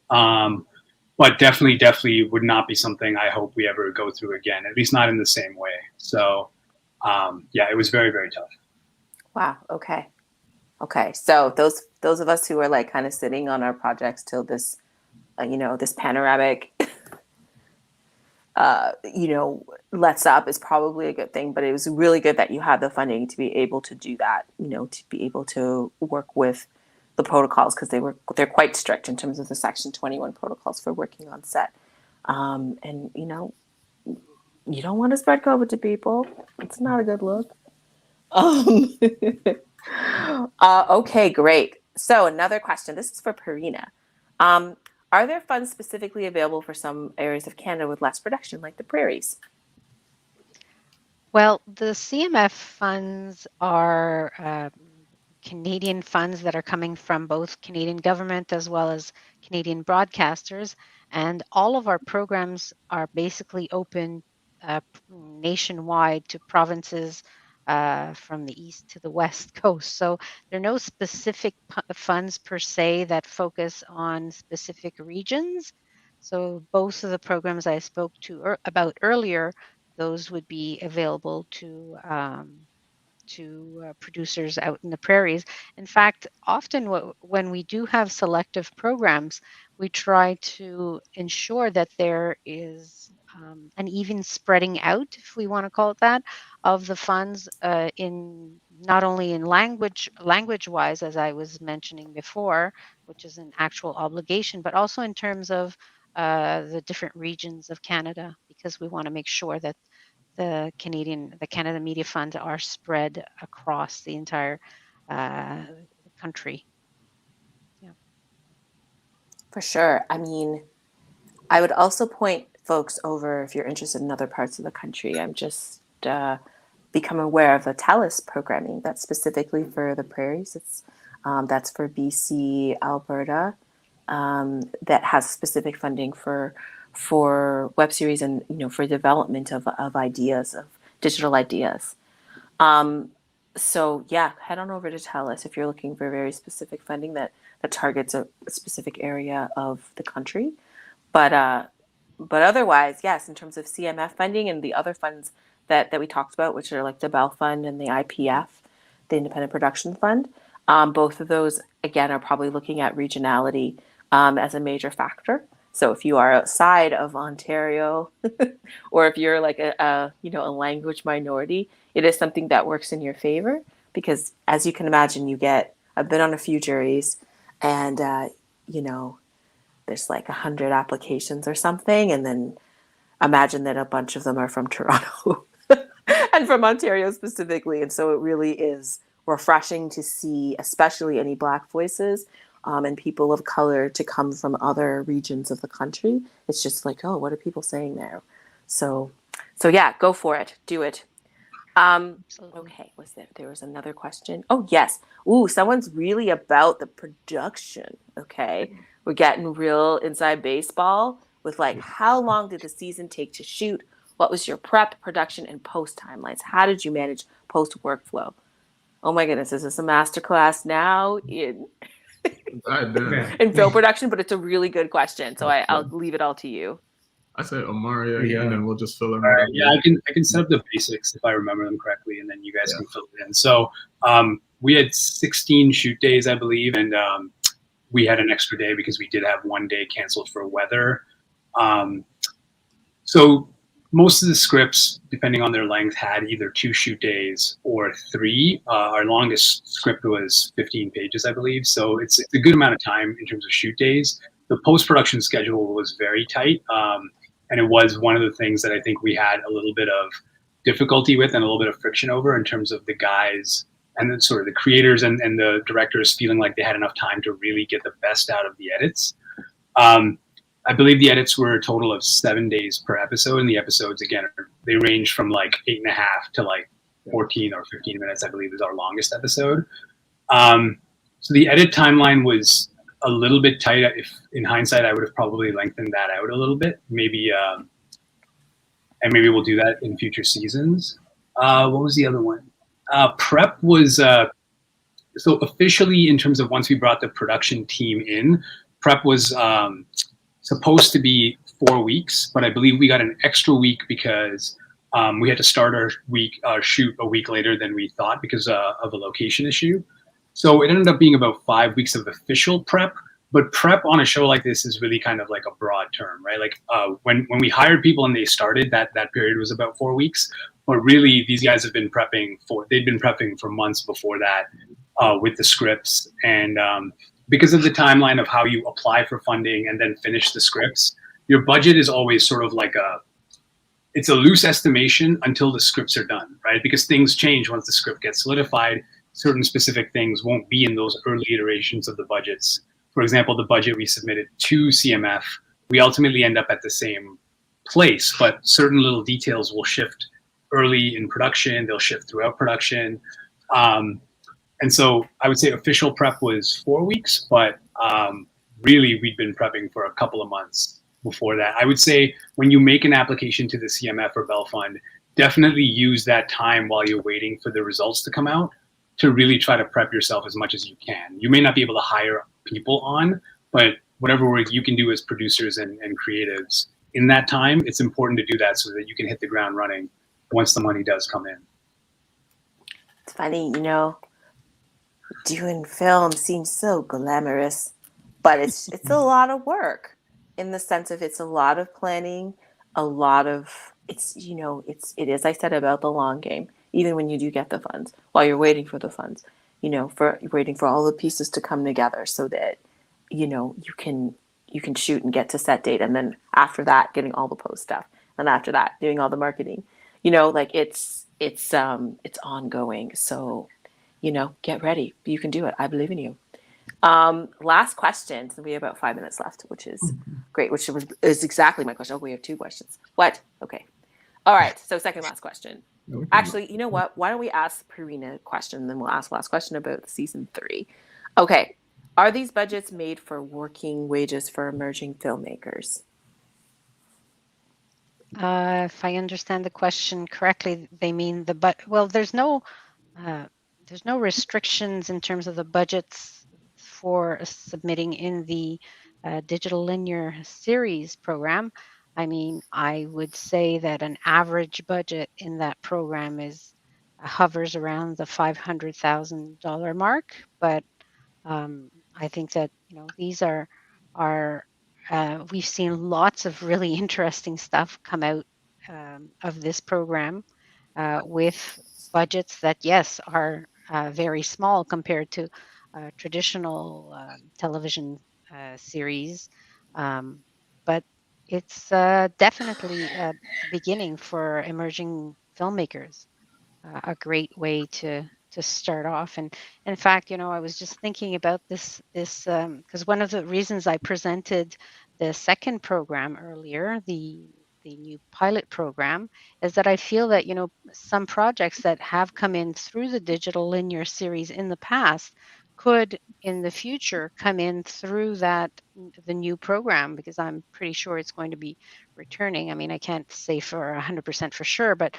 Speaker 1: But definitely would not be something I hope we ever go through again, at least not in the same way. So it was very, very tough.
Speaker 14: Wow. Okay. So those of us who are like kind of sitting on our projects till this, this panoramic, lets up is probably a good thing, but it was really good that you had the funding to be able to do that, to be able to work with the protocols, because they're quite strict in terms of the Section 21 protocols for working on set. And you don't want to spread COVID to people. It's not a good look. Okay, great. So another question. This is for Parina. Are there funds specifically available for some areas of Canada with less production, like the Prairies?
Speaker 17: Well, the CMF funds are Canadian funds that are coming from both Canadian government as well as Canadian broadcasters. And all of our programs are basically open nationwide to provinces from the east to the west coast. So there are no specific funds per se that focus on specific regions. So both of the programs I spoke to about earlier, those would be available to producers out in the prairies. In fact, often when we do have selective programs, we try to ensure that there is an even spreading out, if we want to call it that, of the funds in not only in language-wise, as I was mentioning before, which is an actual obligation, but also in terms of the different regions of Canada, because we want to make sure that the Canada Media Funds are spread across the entire country. Yeah.
Speaker 14: For sure. I mean, I would also point folks over, if you're interested in other parts of the country, I'm just become aware of the TELUS programming that's specifically for the Prairies. It's that's for BC, Alberta, that has specific funding for web series and for development of ideas, of digital ideas. So yeah, head on over to TELUS if you're looking for very specific funding that targets a specific area of the country. But otherwise, yes, in terms of CMF funding and the other funds that we talked about, which are like the Bell Fund and the IPF, the Independent Production Fund, both of those, again, are probably looking at regionality as a major factor. So if you are outside of Ontario, or if you're like a language minority, it is something that works in your favor, because as you can imagine, I've been on a few juries, and there's like 100 applications or something, and then imagine that a bunch of them are from Toronto and from Ontario specifically. And so it really is refreshing to see, especially any Black voices and people of color, to come from other regions of the country. It's just like, oh, what are people saying there? So yeah, go for it. Do it. Okay, there was another question. Oh, yes. Ooh, someone's really about the production. Okay. We're getting real inside baseball with like, how long did the season take to shoot? What was your prep, production, and post timelines? How did you manage post workflow? Oh my goodness, is this a masterclass now in film production? But it's a really good question, so I'll leave it all to you.
Speaker 16: I said Amaria, and then we'll just fill in.
Speaker 1: All right. Yeah, I can set up the basics if I remember them correctly, and then you guys can fill it in. So we had 16 shoot days, I believe, and we had an extra day because we did have one day canceled for weather. So most of the scripts, depending on their length, had either 2 shoot days or 3. Our longest script was 15 pages, I believe. So it's a good amount of time in terms of shoot days. The post-production schedule was very tight. And it was one of the things that I think we had a little bit of difficulty with and a little bit of friction over, in terms of the guys and then sort of the creators and the directors feeling like they had enough time to really get the best out of the edits. I believe the edits were a total of 7 days per episode, and the episodes, again, they range from like 8.5 to like 14 or 15 minutes, I believe, is our longest episode. So the edit timeline was a little bit tight. If in hindsight, I would have probably lengthened that out a little bit, maybe, and maybe we'll do that in future seasons. What was the other one? Prep was, so officially, in terms of once we brought the production team in, prep was supposed to be 4 weeks, but I believe we got an extra week because we had to start our shoot a week later than we thought because of a location issue. So it ended up being about 5 weeks of official prep, but prep on a show like this is really kind of like a broad term, right? Like when we hired people and they started, that period was about 4 weeks, but really these guys have been prepping for months before that with the scripts. And because of the timeline of how you apply for funding and then finish the scripts, your budget is always sort of like it's a loose estimation until the scripts are done, right? Because things change once the script gets solidified. Certain specific things won't be in those early iterations of the budgets. For example, the budget we submitted to CMF, we ultimately end up at the same place, but certain little details will shift early in production, they'll shift throughout production. And so I would say official prep was 4 weeks, but really we'd been prepping for a couple of months before that. I would say when you make an application to the CMF or Bell Fund, definitely use that time while you're waiting for the results to come out to really try to prep yourself as much as you can. You may not be able to hire people on, but whatever work you can do as producers and creatives in that time, it's important to do that so that you can hit the ground running once the money does come in.
Speaker 14: It's funny, doing film seems so glamorous, but it's a lot of work, in the sense of it's a lot of planning, a lot of it is, I said, about the long game. Even when you do get the funds, while you're waiting for the funds, for waiting for all the pieces to come together so that, you can shoot and get to set date. And then after that, getting all the post stuff. And after that, doing all the marketing, it's ongoing. So, get ready. You can do it. I believe in you. Last question. So we have about 5 minutes left, which is great, which is exactly my question. Oh, we have 2 questions. What? Okay. All right. So second last question. Actually, you know what? Why don't we ask Purina a question, and then we'll ask the last question about season 3. Okay. Are these budgets made for working wages for emerging filmmakers?
Speaker 17: If I understand the question correctly, they mean well, there's no restrictions in terms of the budgets for submitting in the digital linear series program. I mean, I would say that an average budget in that program is hovers around the $500,000 mark, but I think that these are we've seen lots of really interesting stuff come out of this program with budgets that yes are very small compared to traditional television series, but it's definitely a beginning for emerging filmmakers, a great way to start off. And in fact, I was just thinking about this because one of the reasons I presented the second program earlier, the new pilot program, is that I feel that some projects that have come in through the digital linear series in the past could in the future come in through the new program, because I'm pretty sure it's going to be returning. I mean, I can't say for 100% for sure, but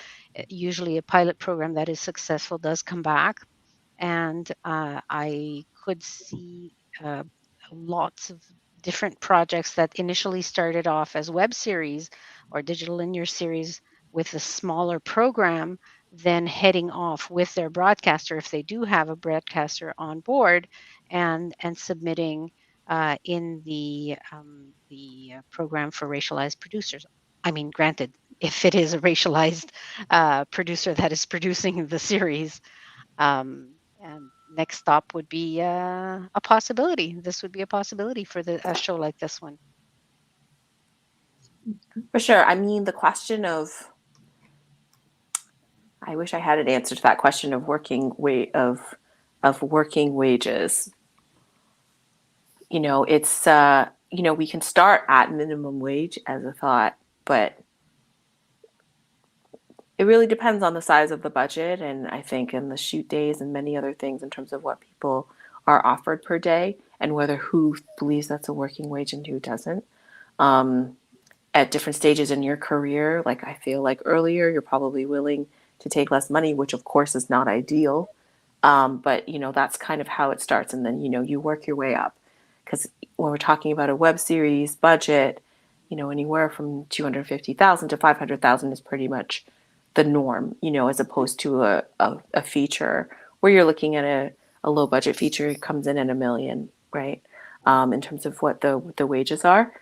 Speaker 17: usually a pilot program that is successful does come back. And I could see lots of different projects that initially started off as web series or digital linear series with a smaller program, then heading off with their broadcaster, if they do have a broadcaster on board, and submitting in the program for racialized producers. I mean, granted, if it is a racialized producer that is producing the series. And next stop would be a possibility. This would be a possibility for a show like this one.
Speaker 14: For sure. I mean, the question of, I wish I had an answer to that question of working wages. It's we can start at minimum wage as a thought, but it really depends on the size of the budget, and I think in the shoot days and many other things in terms of what people are offered per day and who believes that's a working wage and who doesn't. At different stages in your career, like I feel like earlier, you're probably willing to take less money, which of course is not ideal. But that's kind of how it starts. And then, you work your way up, because when we're talking about a web series budget, anywhere from 250,000 to 500,000 is pretty much the norm, as opposed to a feature where you're looking at a low budget feature. It comes in at $1 million, right? In terms of what the wages are.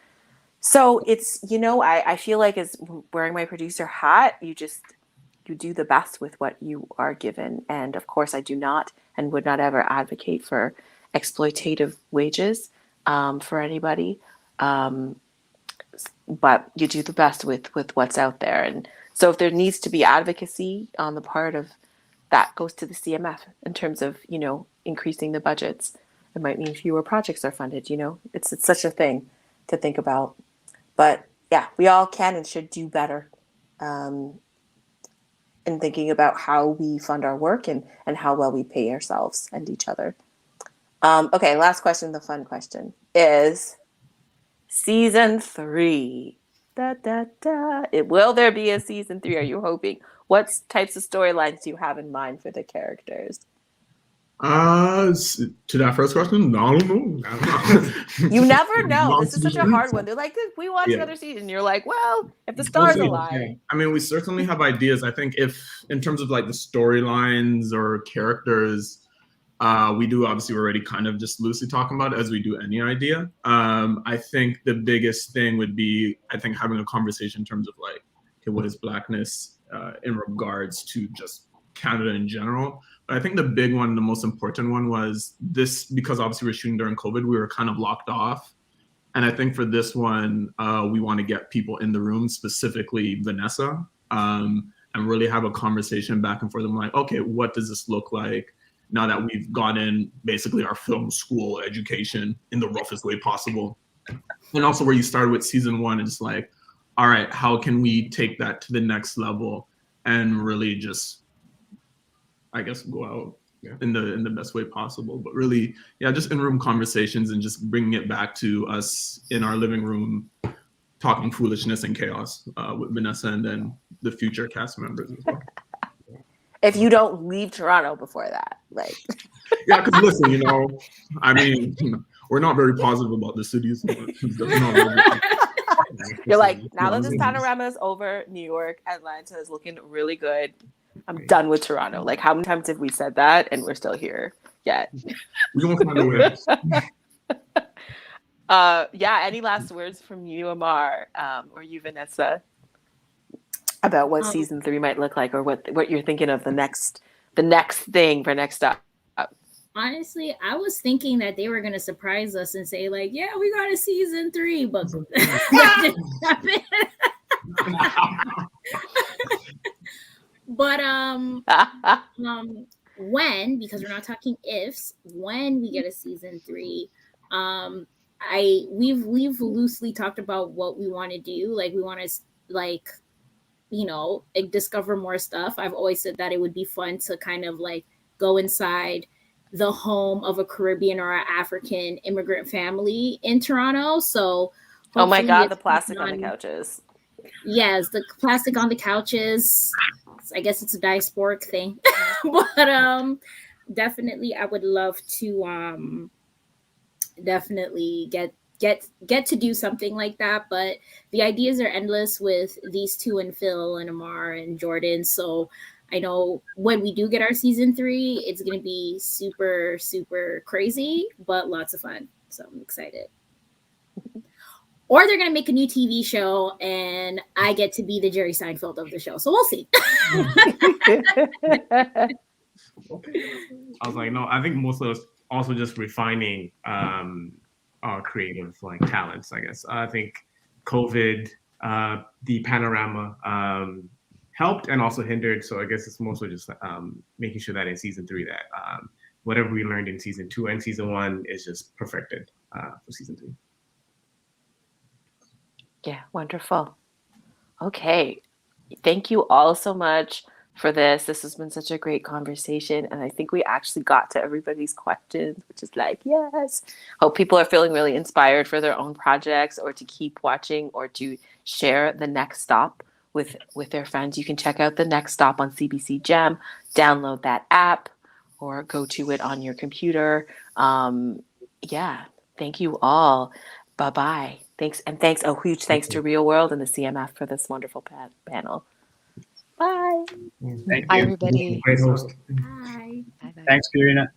Speaker 14: So it's, I feel like as wearing my producer hat, you do the best with what you are given. And of course, I do not and would not ever advocate for exploitative wages for anybody. But you do the best with what's out there. And so if there needs to be advocacy on the part of that, goes to the CMF in terms of, increasing the budgets. It might mean fewer projects are funded, it's such a thing to think about. But yeah, we all can and should do better in thinking about how we fund our work and how well we pay ourselves and each other. Okay, last question, the fun question is season 3. Will there be a season 3? Are you hoping? What types of storylines do you have in mind for the characters?
Speaker 16: To that first question, I don't know.
Speaker 14: You never know. This is such a hard one. They're like, we watch another season. You're like, well, if the stars align.
Speaker 16: Yeah. I mean, we certainly have ideas. I think if, in terms of like the storylines or characters, we do obviously already kind of just loosely talking about it as we do any idea. I think the biggest thing would be, I think, having a conversation in terms of like, okay, what is Blackness in regards to just Canada in general. But I think the big one, the most important one was this, because obviously we're shooting during COVID, we were kind of locked off. And I think for this one, we want to get people in the room, specifically Vanessa, and really have a conversation back and forth. I'm like, okay, what does this look like now that we've gotten basically our film school education in the roughest way possible? And also where you started with season 1, it's like, all right, how can we take that to the next level and really just, I guess, go out in the best way possible. But really, just in-room conversations and just bringing it back to us in our living room, talking foolishness and chaos with Vanessa and then the future cast members as well.
Speaker 14: If you don't leave Toronto before that, like.
Speaker 16: Yeah, because listen, I mean, we're not very positive about the cities.
Speaker 14: You're like, now that this panorama is over, New York, Atlanta is looking really good. I'm done with Toronto. Like, how many times have we said that and we're still here yet?
Speaker 16: We won't find a way.
Speaker 14: Any last words from you, Amar, or you, Vanessa, about what season 3 might look like, or what you're thinking of the next thing for next up?
Speaker 11: Honestly, I was thinking that they were going to surprise us and say, like, yeah, we got a season 3, but that didn't happen. But when, because we're not talking ifs, when we get a season 3, we've loosely talked about what we want to do. Like, we want to discover more stuff. I've always said that it would be fun to kind of like go inside the home of a Caribbean or an African immigrant family in Toronto. So,
Speaker 14: oh my God, the plastic on the couches.
Speaker 11: Yes, the plastic on the couches. I guess it's a diasporic thing, but definitely, I would love to definitely get to do something like that. But the ideas are endless with these two and Phil and Amar and Jordan. So I know when we do get our season 3, it's going to be super, super crazy, but lots of fun. So I'm excited. Or they're going to make a new TV show and I get to be the Jerry Seinfeld of the show. So we'll see.
Speaker 15: I was like, no, I think most of us also just refining our creative talents, I guess. I think COVID, the panorama helped and also hindered. So I guess it's mostly just making sure that in season 3 that whatever we learned in season 2 and season 1 is just perfected for season 3.
Speaker 14: Yeah, wonderful. Okay. Thank you all so much for this. This has been such a great conversation. And I think we actually got to everybody's questions, which is like, yes. Hope people are feeling really inspired for their own projects or to keep watching or to share The Next Stop with their friends. You can check out The Next Stop on CBC Gem, download that app or go to it on your computer. Thank you all. Bye-bye. Thanks. Huge thanks to Real World and the CMF for this wonderful panel. Bye.
Speaker 1: Thank you.
Speaker 17: Bye, everybody.
Speaker 11: Bye.
Speaker 1: Thanks, Karina.